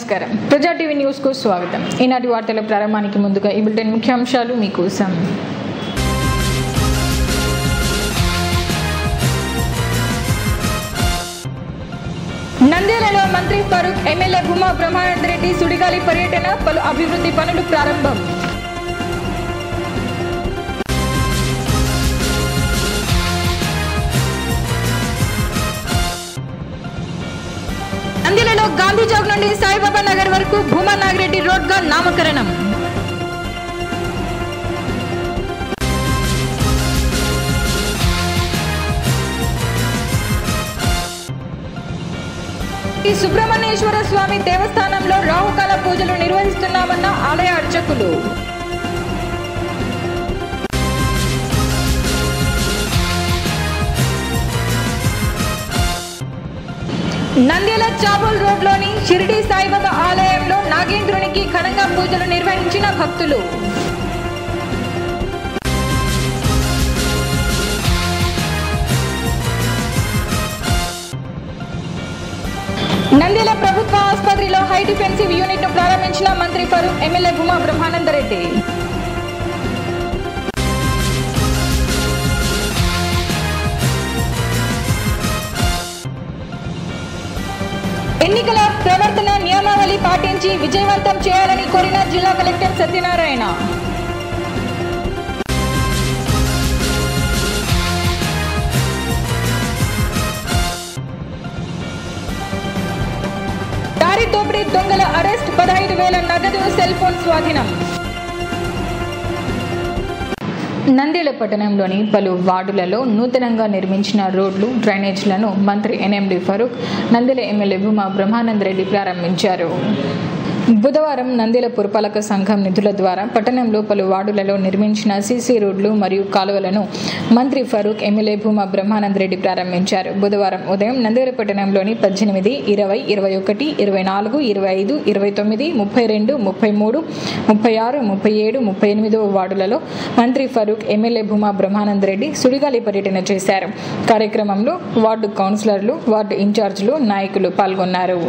నమస్కారం. ప్రజా TV news కు స్వాగతం. ఈనాటి వార్తల ప్రారంభానికి ముందుగా ఈ బులెటిన్ ముఖ్యాంశాలు మీకోసం. నంద్యాలలో మంత్రి ఫరూక్, ఎమ్మెల్యే భూమా బ్రహ్మానంద రెడ్డి సుడిగాలి పర్యటన, పలు అభివృద్ధి పనులు ప్రారంభం. నంద్యాలలో గాంధీ చౌక్ నుండి సాయిబాబా నగర్ వరకు భూమా నాగిరెడ్డి రోడ్ గా నామకరణం. ఈ సుబ్రహ్మణ్యేశ్వర స్వామి దేవస్థానంలో రాహుకాల పూజలు నిర్వహిస్తున్నామన్న ఆలయ అర్చకులు. నంద్యాల చాబోల్ రోడ్లోని షిరిడి సాయిబాబా ఆలయంలో నాగేంద్రునికి ఘనంగా పూజలు నిర్వహించిన భక్తులు. నంద్యాల ప్రభుత్వ ఆసుపత్రిలో హై డిఫెన్సివ్ యూనిట్ ను ప్రారంభించిన మంత్రి ఫరూక్, ఎమ్మెల్యే భూమా బ్రహ్మానంద రెడ్డి. ఎన్నికల ప్రవర్తన నియమావళి పాటించి విజయవంతం చేయాలని కోరిన జిల్లా కలెక్టర్ సత్యనారాయణ. దారి దోపిడీ దొంగల అరెస్ట్, 15,000 నగదు, సెల్ ఫోన్ స్వాధీనం. నంద్యాల పట్టణంలోని పలు వార్డులలో నూతనంగా నిర్మించిన రోడ్లు, డ్రైనేజీలను మంత్రి ఎన్ఎండి ఫరూక్, నంద్యాల ఎమ్మెల్యే భూమా బ్రహ్మానంద రెడ్డి ప్రారంభించారు. బుధవారం నంద్యాల పురపాలక సంఘం నిధుల ద్వారా పట్టణంలో పలు వార్డులలో నిర్మించిన సీసీ రోడ్లు మరియు కాలువలను మంత్రి ఫరూక్, ఎమ్మెల్యే భూమా బ్రహ్మానంద రెడ్డి ప్రారంభించారు. బుధవారం ఉదయం నంద్యాల పట్టణంలోని 18, 20, 21, 24, 25, 29, 32, 33, 36, 37, 38 వార్డులలో మంత్రి ఫరూక్, ఎమ్మెల్యే భూమా బ్రహ్మానంద రెడ్డి సుడిగాలి పర్యటన చేశారు. కార్యక్రమంలో వార్డు కౌన్సిలర్లు, వార్డు ఇన్ఛార్జీలు, నాయకులు పాల్గొన్నారు.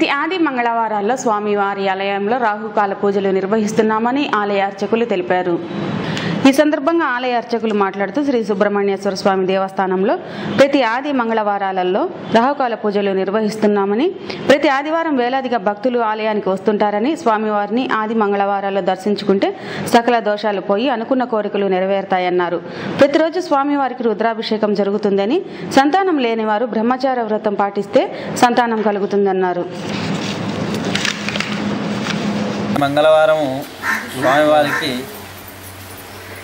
ప్రతి ఆది మంగళవారాల్లో స్వామివారి ఆలయంలో రాహుకాల పూజలు నిర్వహిస్తున్నామని ఆలయ అర్చకులు తెలిపారు. ఈ సందర్భంగా ఆలయ అర్చకులు మాట్లాడుతూ శ్రీ సుబ్రహ్మణ్యేశ్వర స్వామి దేవస్థానంలో ప్రతి ఆది మంగళవారాలలో రాహుకాల పూజలు నిర్వహిస్తున్నామని, ప్రతి ఆదివారం వేలాదిగా భక్తులు ఆలయానికి వస్తుంటారని, స్వామివారిని ఆది మంగళవారాల్లో దర్శించుకుంటే సకల దోషాలు పోయి అనుకున్న కోరికలు నెరవేరుతాయన్నారు. ప్రతిరోజు స్వామివారికి రుద్రాభిషేకం జరుగుతుందని, సంతానం లేని వారు బ్రహ్మచార వ్రతం పాటిస్తే సంతానం కలుగుతుందన్నారు. మంగళవారం స్వామివారికి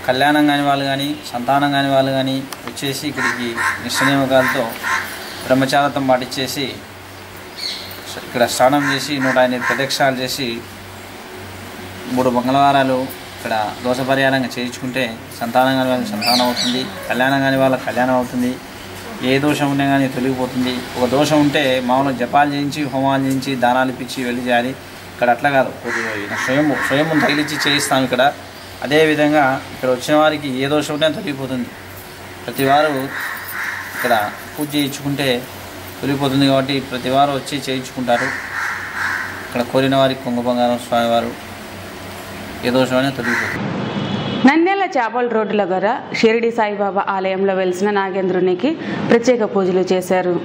కళ్యాణం కాని వాళ్ళు కానీ సంతానం కాని వాళ్ళు కానీ వచ్చేసి ఇక్కడికి నిశ్చయనియమకాలతో బ్రహ్మచారతం పాటించేసి ఇక్కడ స్నానం చేసి 108 ప్రదక్షిణాలు చేసి 3 మంగళవారాలు ఇక్కడ దోష పరిహారంగా చేయించుకుంటే సంతానం కాని వాళ్ళకి సంతానం అవుతుంది, కళ్యాణం కాని వాళ్ళకి కళ్యాణం అవుతుంది, ఏ దోషం ఉన్నా కానీ తొలగిపోతుంది. ఒక దోషం ఉంటే మామూలుగా జపాలు చేయించి హోమాలు చేయించి దానాలు ఇప్పించి వెళ్ళి చేయాలి. ఇక్కడ అట్లా కాదు, స్వయం తగిలించి చేయిస్తాం ఇక్కడ. అదేవిధంగా ఇక్కడ వచ్చిన వారికి ఏ దోషం ఉంటే తొలగిపోతుంది. ప్రతి వారు ఇక్కడ పూజ చేయించుకుంటే తొలగిపోతుంది కాబట్టి ప్రతి వారు వచ్చి చేయించుకుంటారు. ఇక్కడ కోరిన వారికి కొంగు బంగారం స్వామివారు ఏ దోషమైనా తొలగిపోతుంది. నంద్యాల చాబల్ రోడ్డుల గల షిరిడి సాయిబాబా ఆలయంలో వెలిసిన నాగేంద్రునికి ప్రత్యేక పూజలు చేశారు.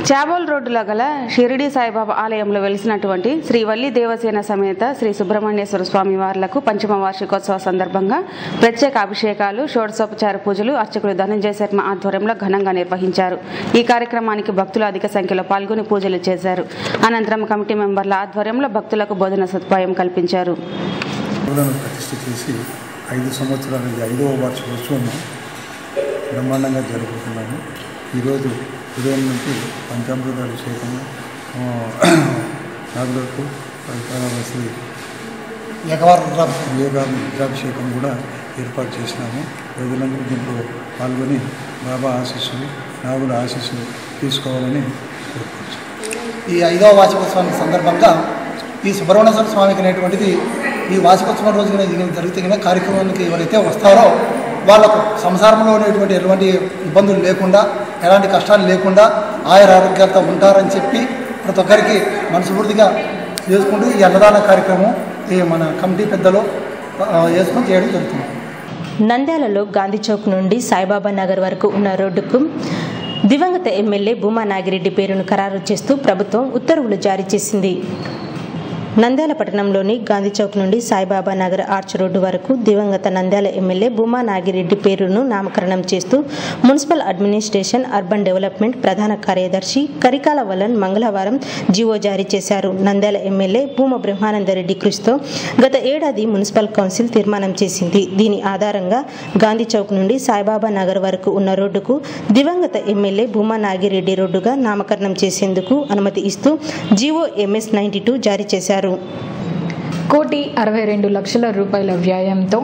చాబోల్ రోడ్డులో గల షిరిడి సాయిబాబా ఆలయంలో వెలిసినటువంటి శ్రీ వల్లి దేవసేన సమేత శ్రీ సుబ్రహ్మణ్యేశ్వర స్వామి వార్లకు పంచమ వార్షికోత్సవ సందర్భంగా ప్రత్యేక అభిషేకాలు, షోడశోపచార పూజలు అర్చకులు ధనంజయ శర్మ ఆధ్వర్యంలో ఘనంగా నిర్వహించారు. ఈ కార్యక్రమానికి భక్తులు అధిక సంఖ్యలో పాల్గొని పూజలు చేశారు. అనంతరం కమిటీ మెంబర్ల ఆధ్వర్యంలో భక్తులకు భోజన సదుపాయం కల్పించారు. 5 సంవత్సరాల 5వ వార్షికోత్సవం బ్రహ్మాండంగా జరుపుతున్నాము. ఈరోజు ఉదయం నుంచి పంచామృత అభిషేకము, నాగులకు శ్రీ రుద్రాభిషేకం కూడా ఏర్పాటు చేసినాము. ప్రజలందరూ దీంట్లో పాల్గొని బాబా ఆశీస్సులు, నాగుల ఆశీస్సులు తీసుకోవాలని కోరుకోవచ్చు. ఈ 5వ వార్షికోత్సవానికి సందర్భంగా ఈ సుబ్రహ్మణ్యేశ్వర స్వామికి అనేటువంటిది ఈ వార్షికోత్సవం రోజున జరిగితే కార్యక్రమానికి ఎవరైతే వస్తారో వాళ్ళకు సంసారంలో ఉన్నటువంటి ఎటువంటి ఇబ్బందులు లేకుండా, ఎలాంటి కష్టాలు లేకుండా ఆయుర ఆరోగ్యాలతో ఉంటారని చెప్పి ప్రతి ఒక్కరికి మనస్ఫూర్తిగా చేసుకుంటూ ఈ అన్నదాన కార్యక్రమం ఈ మన కమిటీ పెద్దలు చేసుకుని చేయడం జరుగుతుంది. నంద్యాలలో గాంధీ చౌక్ నుండి సాయిబాబా నగర్ వరకు ఉన్న రోడ్డుకు దివంగత ఎమ్మెల్యే భూమా నాగిరెడ్డి పేరును ఖరారు చేస్తూ ప్రభుత్వం ఉత్తర్వులు జారీ చేసింది. నంద్యాల పట్టణంలోని గాంధీ చౌక్ నుండి సాయిబాబా నగర్ ఆర్చ్ రోడ్డు వరకు దివంగత నంద్యాల ఎమ్మెల్యే భూమా నాగిరెడ్డి పేరును నామకరణం చేస్తూ మున్సిపల్ అడ్మినిస్ట్రేషన్ అర్బన్ డెవలప్మెంట్ ప్రధాన కార్యదర్శి కరికాల వలన్ మంగళవారం జీవో జారీ చేశారు. నంద్యాల ఎమ్మెల్యే భూమా బ్రహ్మానందరెడ్డి కృషితో గత ఏడాది మున్సిపల్ కౌన్సిల్ తీర్మానం చేసింది. దీని ఆధారంగా గాంధీ చౌక్ నుండి సాయిబాబా నగర్ వరకు ఉన్న రోడ్డుకు దివంగత ఎమ్మెల్యే భూమా నాగిరెడ్డి రోడ్డుగా నామకరణం చేసేందుకు అనుమతి ఇస్తూ జీవో MS 92 జారీ చేశారు. 1,62 రూపాయల వ్యయంతో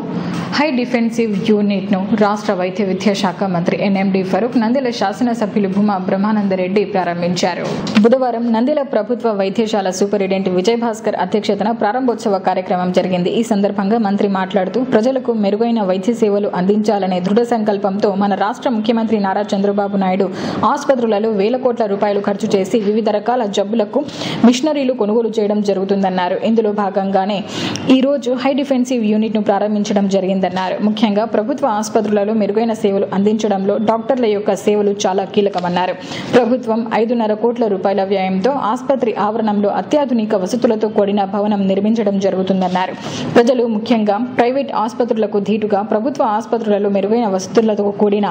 హై డిఫెన్సివ్ యూనిట్ను రాష్ట్ర వైద్య విద్యాశాఖ మంత్రి NMD ఫరూక్ నంద్యాల శాసనసభ్యులు భూమా బ్రహ్మానందరెడ్డి ప్రారంభించారు. బుధవారం నంద్యాల ప్రభుత్వ వైద్యశాల సూపరింటెండెంట్ విజయభాస్కర్ అధ్యక్షతన ప్రారంభోత్సవ కార్యక్రమం జరిగింది. ఈ సందర్భంగా మంత్రి మాట్లాడుతూ ప్రజలకు మెరుగైన వైద్య సేవలు అందించాలనే దృఢ సంకల్పంతో మన రాష్ట్ర ముఖ్యమంత్రి నారా చంద్రబాబు నాయుడు ఆసుపత్రులలో వేల కోట్ల రూపాయలు ఖర్చు చేసి వివిధ రకాల జబ్బులకు మిషనరీలు కొనుగోలు చేయడం జరుగుతుందన్నారు. ఇందులో భాగంగానే ఈ రోజు హై డిఫెన్సివ్ యూనిట్ ను ప్రారంభించడం జరిగిందన్నారు. ముఖ్యంగా ప్రభుత్వ ఆసుపత్రులలో మెరుగైన సేవలు అందించడంలో డాక్టర్ల యొక్క సేవలు చాలా కీలకమన్నారు. ప్రభుత్వం 5.5 కోట్ల రూపాయల వ్యయంతో ఆసుపత్రి ఆవరణంలో అత్యాధునిక వసతులతో కూడిన భవనం నిర్మించడం జరుగుతుందన్నారు. ప్రజలు ముఖ్యంగా ప్రైవేట్ ఆసుపత్రులకు ధీటుగా ప్రభుత్వ ఆసుపత్రులలో మెరుగైన వసతులతో కూడిన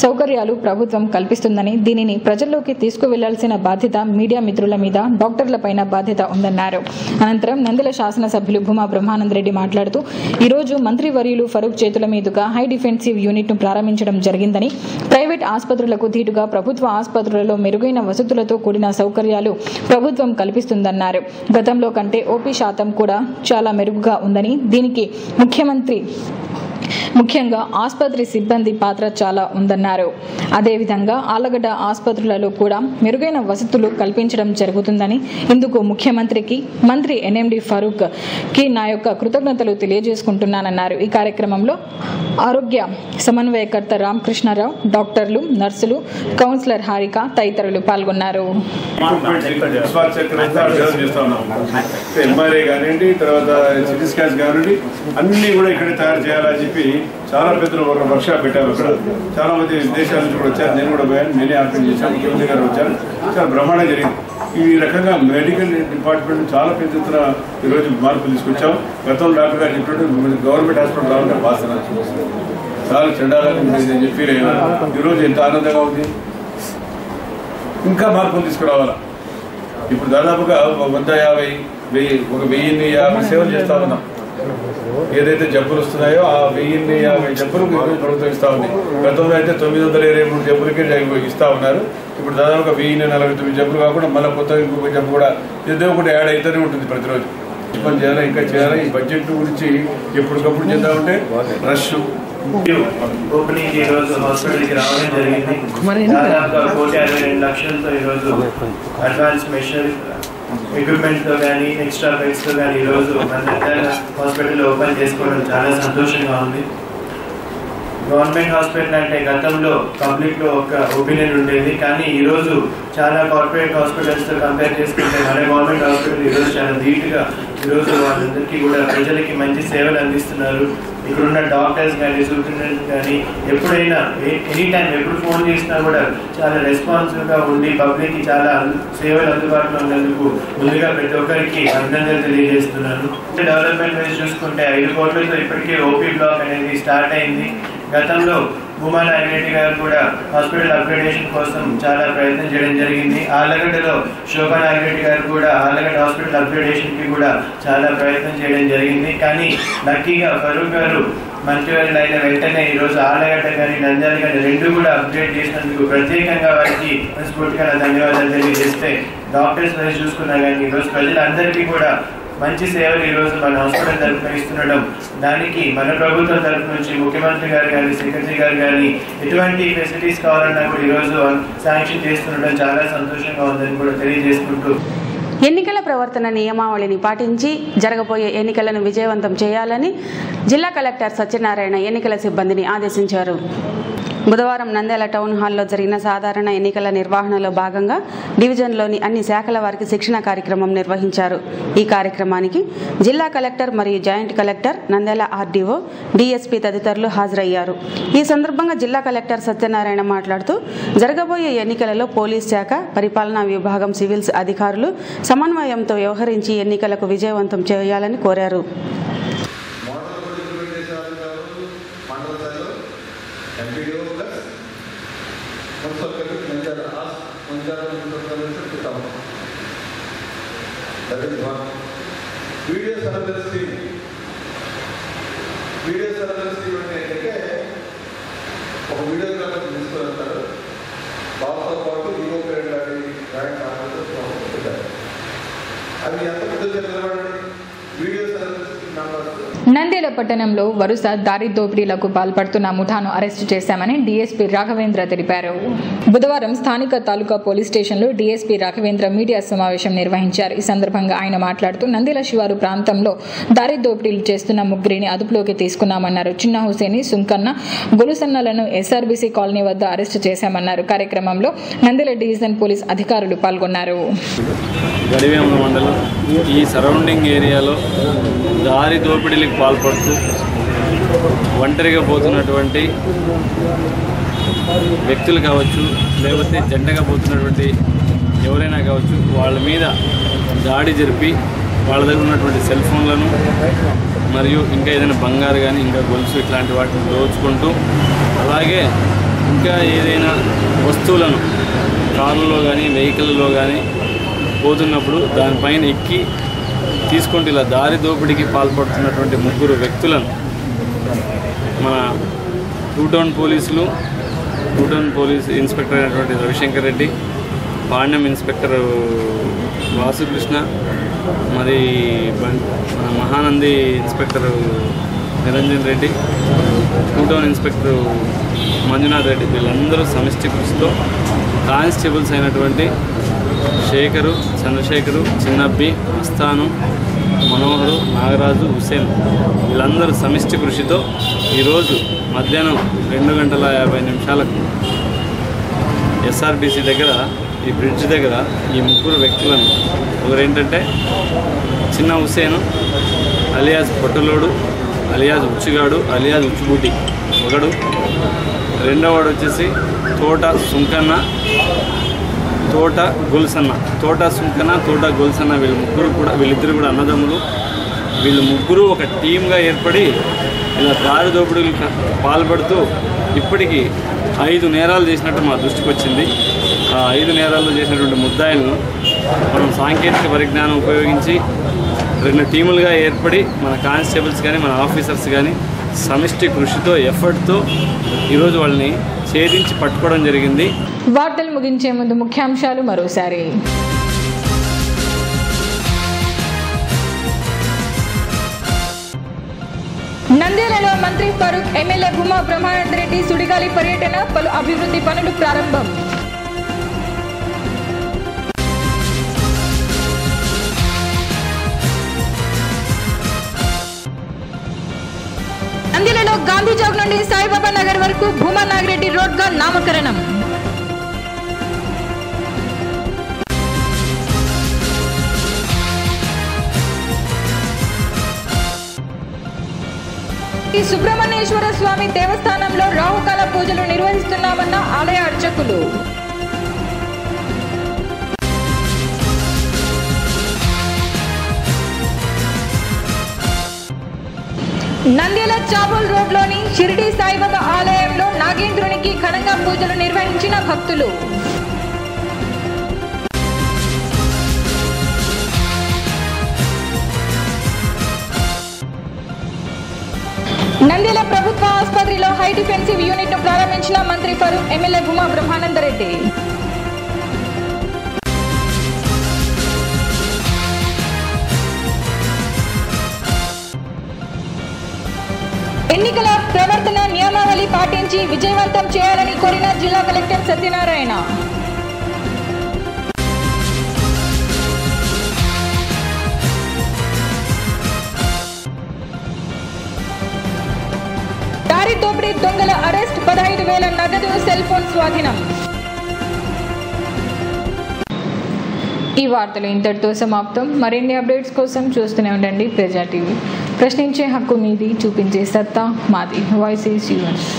సౌకర్యాలు ప్రభుత్వం కల్పిస్తుందని, దీనిని ప్రజల్లోకి తీసుకువెళ్లాల్సిన బాధ్యత మీడియా మిత్రుల మీద, డాక్టర్లపైన బాధ్యత ఉందన్నారు. అనంతరం నంద్యాల శాసనసభ్యులు భూమా బ్రహ్మానందరెడ్డి మాట్లాడుతూ ఈరోజు మంత్రి వర్యులు ఫరూక్ చేతుల మీదుగా హై డిఫెన్సివ్ యూనిట్ ను ప్రారంభించడం జరిగిందని, ప్రైవేట్ ఆసుపత్రులకు ధీటుగా ప్రభుత్వ ఆసుపత్రులలో మెరుగైన వసతులతో కూడిన సౌకర్యాలు ప్రభుత్వం కల్పిస్తుందన్నారు. గతంలో కంటే OP శాతం కూడా చాలా మెరుగుగా ఉందని, దీనికి ముఖ్యమంత్రి ముఖ్యంగా ఆసుపత్రి సిబ్బంది పాత్ర చాలా ఉందన్నారు. అదేవిధంగా ఆలగడ్డ ఆసుపత్రులలో కూడా మెరుగైన వసతులు కల్పించడం జరుగుతుందని, ఇందుకు ముఖ్యమంత్రికి మంత్రి ఎన్ఎండి ఫరూక్ కి నా యొక్క కృతజ్ఞతలు తెలియజేసుకుంటున్నానన్నారు. ఈ కార్యక్రమంలో ఆరోగ్య సమన్వయకర్త రామకృష్ణారావు, డాక్టర్లు, నర్సులు, కౌన్సిలర్ హారిక తదితరులు పాల్గొన్నారు. అన్ని కూడా ఇక్కడ తయారు చేయాలని చెప్పి చాలా పెద్దలు ఒక వర్క్షాప్ పెట్టారు. అక్కడ చాలా మంది దేశాల నుంచి కూడా వచ్చారు. నేను కూడా పోయాను, నేనే ఆర్గనైజ్ చేశాను, ముఖ్యమంత్రి గారు వచ్చారు. చాలా బ్రహ్మాండంగా జరిగింది. ఈ రకంగా మెడికల్ డిపార్ట్మెంట్ చాలా పెద్ద ఎత్తున ఈరోజు మార్పులు తీసుకొచ్చాం. గతంలో డాక్టర్ గారు చెప్పినట్టు గవర్నమెంట్ హాస్పిటల్ రావాలంటే వాసన చాలా చెండాలని ఉండేది ఫీల్ అయ్యాను. ఈరోజు ఎంత ఆనందంగా ఉంది. ఇంకా మార్పులు తీసుకురావాలా. ఇప్పుడు దాదాపుగా 150 సేవలు చేస్తా ఉన్నాం. ఏదైతే జబ్బులు వస్తున్నాయో ఆ 1050 జబ్బులు ప్రభుత్వం ఇస్తా ఉంది. గతంలో అయితే 923 జబ్బులకే ఇస్తా ఉన్నారు. ఇప్పుడు దాదాపుగా 1049 జబ్బులు కాకుండా మళ్ళీ కొత్తగా ఇంకొక జబ్బు కూడా ఏదో ఒకటి యాడ్ అవుతూనే ఉంటుంది ప్రతిరోజు. పని చేయాలా, ఇంకా చేయాలా. ఈ బడ్జెట్ గురించి ఎప్పటికప్పుడు చేద్దామంటే రష్ ఓపెనింగ్ ఈ రోజు హాస్పిటల్కి రావడం జరిగింది. దాదాపుగా 1,62 లక్షలతో ఈరోజు అడ్వాన్స్ మెషినరీ ఎక్విప్మెంట్తో కానీ ఎక్స్ట్రా బెడ్స్తో కానీ ఈరోజు మన హాస్పిటల్ ఓపెన్ చేసుకోవడం చాలా సంతోషంగా ఉంది. గవర్నమెంట్ హాస్పిటల్ అంటే గతంలో పబ్లిక్లో ఒక ఒపీనియన్ ఉండేది, కానీ ఈరోజు చాలా కార్పొరేట్ హాస్పిటల్స్తో కంపేర్ చేసుకుంటే మన గవర్నమెంట్ హాస్పిటల్ ఈరోజు చాలా నీట్గా ఈరోజు వాళ్ళందరికీ కూడా ప్రజలకి మంచి సేవలు అందిస్తున్నారు. ఇక్కడున్న డాక్టర్స్ కానీ సూపరింటెండెంట్ కానీ ఎప్పుడైనా ఎనీ టైం ఎప్పుడు ఫోన్ చేసినా కూడా చాలా రెస్పాన్సివ్గా ఉండి పబ్లిక్కి చాలా సేవలు అందుబాటులో ఉన్నందుకు ముందుగా ప్రతి ఒక్కరికి అభినందనలు తెలియజేస్తున్నాను. డెవలప్మెంట్ వైజ్ చూసుకుంటే 5 కోట్లతో ఇప్పటికే ఓపీ బ్లాక్ అనేది స్టార్ట్ అయింది. గతంలో భూమా నాగిరెడ్డి గారు కూడా హాస్పిటల్ అప్గ్రేడేషన్ కోసం చాలా ప్రయత్నం చేయడం జరిగింది. ఆలగడ్డలో శోభా నాగిరెడ్డి గారు కూడా ఆలగడ్డ హాస్పిటల్ అప్గ్రేడేషన్కి కూడా చాలా ప్రయత్నం చేయడం జరిగింది. కానీ లక్కీగా ఫరూక్ గారు మంత్రివర్యులు అయిన వెంటనే ఈరోజు ఆలగడ్డ కానీ నంద్యాల కానీ 2 కూడా అప్గ్రేడ్ చేసినందుకు ప్రత్యేకంగా వారికి మనస్ఫూర్తిగా ధన్యవాదాలు తెలియజేస్తే, డాక్టర్స్ వైజ్ చూసుకున్నా కానీ ఈరోజు ప్రజలందరికీ కూడా మంచి సేవలు ఈరోజు మన హాస్పిటల్ తరఫున ఇస్తుండడం, దానికి మన ప్రభుత్వం తరఫు నుంచి ముఖ్యమంత్రి గారు కానీ సెక్రటరీ గారు కానీ ఎటువంటి ఫెసిలిటీస్ కావాలన్నా కూడా ఈరోజు శాంక్షన్ చేస్తుండడం చాలా సంతోషంగా ఉందని కూడా తెలియజేసుకుంటూ, ఎన్నికల ప్రవర్తన నియమావళిని పాటించి జరగబోయే ఎన్నికలను విజయవంతం చేయాలని జిల్లా కలెక్టర్ సత్యనారాయణ ఎన్నికల సిబ్బందిని ఆదేశించారు. బుధవారం నంద్యాల టౌన్ హాల్లో జరిగిన సాధారణ ఎన్నికల నిర్వహణలో భాగంగా డివిజన్లోని అన్ని శాఖల వారికి శిక్షణ కార్యక్రమం నిర్వహించారు. ఈ కార్యక్రమానికి జిల్లా కలెక్టర్ మరియు joint collector, Nandyal RDO, DSP తదితరులు హాజరయ్యారు. ఈ సందర్భంగా జిల్లా కలెక్టర్ సత్యనారాయణ మాట్లాడుతూ జరగబోయే ఎన్నికలలో పోలీస్ శాఖ, పరిపాలనా విభాగం, సివిల్స్ అధికారులు సమన్వయంతో వ్యవహరించి ఎన్నికలకు విజయవంతం చేయాలని కోరారు. వీడియో సర్వేలెన్స్ టీమ్ ఏంటంటే ఒక వీడియోగ్రాఫర్ తీసుకొని వెళ్తారు. బాబుతో పాటు ఈవో గ్రేడ్ లాంటి ర్యాంక్ పెట్టారు. అవి ఎంత పెద్ద నిలబడండి. వీడియో సర్వేలెన్స్ నంద్యాల పట్టణంలో వరుస దారి దోపిడీలకు పాల్పడుతున్న ముఠాను అరెస్టు చేశామని డీఎస్పీ రాఘవేంద్ర తెలిపారు. బుధవారం స్థానిక తాలూకా పోలీస్ స్టేషన్లో డీఎస్పీ రాఘవేంద్ర మీడియా సమావేశం నిర్వహించారు. ఈ సందర్భంగా ఆయన మాట్లాడుతూ నంద్యాల శివారు ప్రాంతంలో దారి దోపిడీలు చేస్తున్న ముగ్గురిని అదుపులోకి తీసుకున్నామన్నారు. చిన్న హుసేని, సుంకన్న, గొలుసన్నలను ఎస్ఆర్బీసీ కాలనీ వద్ద అరెస్టు చేశామన్నారు. కార్యక్రమంలో నంద్యాల డివిజన్ పోలీస్ అధికారులు పాల్గొన్నారు. ఈ సరౌండింగ్ ఏరియాలో దారి దోపిడీలకు పాల్పడుతూ ఒంటరిగా పోతున్నటువంటి వ్యక్తులు కావచ్చు, లేకపోతే జంటగా పోతున్నటువంటి ఎవరైనా కావచ్చు, వాళ్ళ మీద దాడి జరిపి వాళ్ళ దగ్గర ఉన్నటువంటి సెల్ ఫోన్లను మరియు ఇంకా ఏదైనా బంగారు కానీ ఇంకా గొలుసు ఇట్లాంటి వాటిని దోచుకుంటూ, అలాగే ఇంకా ఏదైనా వస్తువులను కార్లలో కానీ వెహికల్లో కానీ పోతున్నప్పుడు దానిపైన ఎక్కి తీసుకుంటూ ఇలా దారి దోపిడీకి పాల్పడుతున్నటువంటి ముగ్గురు వ్యక్తులను మన టూ టౌన్ పోలీస్ ఇన్స్పెక్టర్ అయినటువంటి రవిశంకర్ రెడ్డి, పాండ్యం ఇన్స్పెక్టర్ వాసుకృష్ణ, మరి మన Mahanandi inspector Niranjan Reddy, 2 town inspector Manjunath Reddy వీళ్ళందరూ సమిష్టి కృషితో కానిస్టేబుల్స్ అయినటువంటి శేఖరు, చంద్రశేఖరు, చిన్నబ్బి, మస్తాను, మనోహరు, నాగరాజు, హుసేన్ వీళ్ళందరూ సమిష్టి కృషితో ఈరోజు మధ్యాహ్నం 2:50 ఎస్ఆర్బీసీ దగ్గర ఈ బ్రిడ్జ్ దగ్గర ఈ ముగ్గురు వ్యక్తులను, ఒకరేంటంటే చిన్న హుసేను అలియాజ్ పొట్టులోడు, అలియాజ్ ఉచ్చుగాడు, అలియాజ్ ఉచ్చుబుడ్డి ఒకడు, రెండవవాడు వచ్చేసి తోట సుంకన్న, తోట గొలుసన్న. తోట సుంకన్న, తోట గొలుసన్న వీళ్ళిద్దరు కూడా అన్నదమ్ములు. వీళ్ళు ముగ్గురు ఒక టీమ్గా ఏర్పడి ఇలా దారి దోపిడీలకు పాల్పడుతూ ఇప్పటికీ 5 నేరాలు చేసినట్టు మా దృష్టికి వచ్చింది. ఆ 5 నేరాల్లో చేసినటువంటి ముద్దాయిలను మనం సాంకేతిక పరిజ్ఞానం ఉపయోగించి 2 టీములుగా ఏర్పడి మన కానిస్టేబుల్స్ కానీ మన ఆఫీసర్స్ కానీ సమిష్టి కృషితో ఎఫర్ట్తో ఈరోజు వాళ్ళని ఛేదించి పట్టుకోవడం జరిగింది. వార్తలు ముగించే ముందు ముఖ్యాంశాలు మరోసారి. నంద్యాలలో మంత్రి ఫరూక్, ఎమ్మెల్యే భూమా బ్రహ్మానందరెడ్డి సుడిగాలి పర్యటన, పలు అభివృద్ధి పనులు ప్రారంభం. నంద్యాలలో గాంధీ చౌక్ నుండి సాయిబాబా నగర్ వరకు భూమా నాగిరెడ్డి రోడ్గా నామకరణం. ఈ సుబ్రహ్మణ్యేశ్వర స్వామి దేవస్థానంలో రాహుకాల పూజలు నిర్వహిస్తున్నామన్న ఆలయ అర్చకులు. నంద్యాల చాబోల్ రోడ్లోని షిరిడి సాయిబాబా ఆలయంలో నాగేంద్రునికి ఘనంగా పూజలు నిర్వహించిన భక్తులు. నంద్యాల ప్రభుత్వ ఆసుపత్రిలో హై డిఫెన్సివ్ యూనిట్ ను ప్రారంభించిన మంత్రి ఫరూక్, ఎమ్మెల్యే భూమా బ్రహ్మానందరెడ్డి. ఎన్నికల ప్రవర్తన నియమావళి పాటించి విజయవంతం చేయాలని కోరిన జిల్లా కలెక్టర్ సత్యనారాయణ. దారి దోపిడీ దొంగల అరెస్ట్, 15,000 నగదు, సెల్ ఫోన్ స్వాధీనం. ఈ వార్తలు ఇంతటితో సమాప్తం. మరిన్ని అప్డేట్స్ కోసం చూస్తూనే ఉండండి ప్రజా టీవీ. ప్రశ్నించే హక్కు మీది, చూపించే సత్తా మాది. Voice is yours.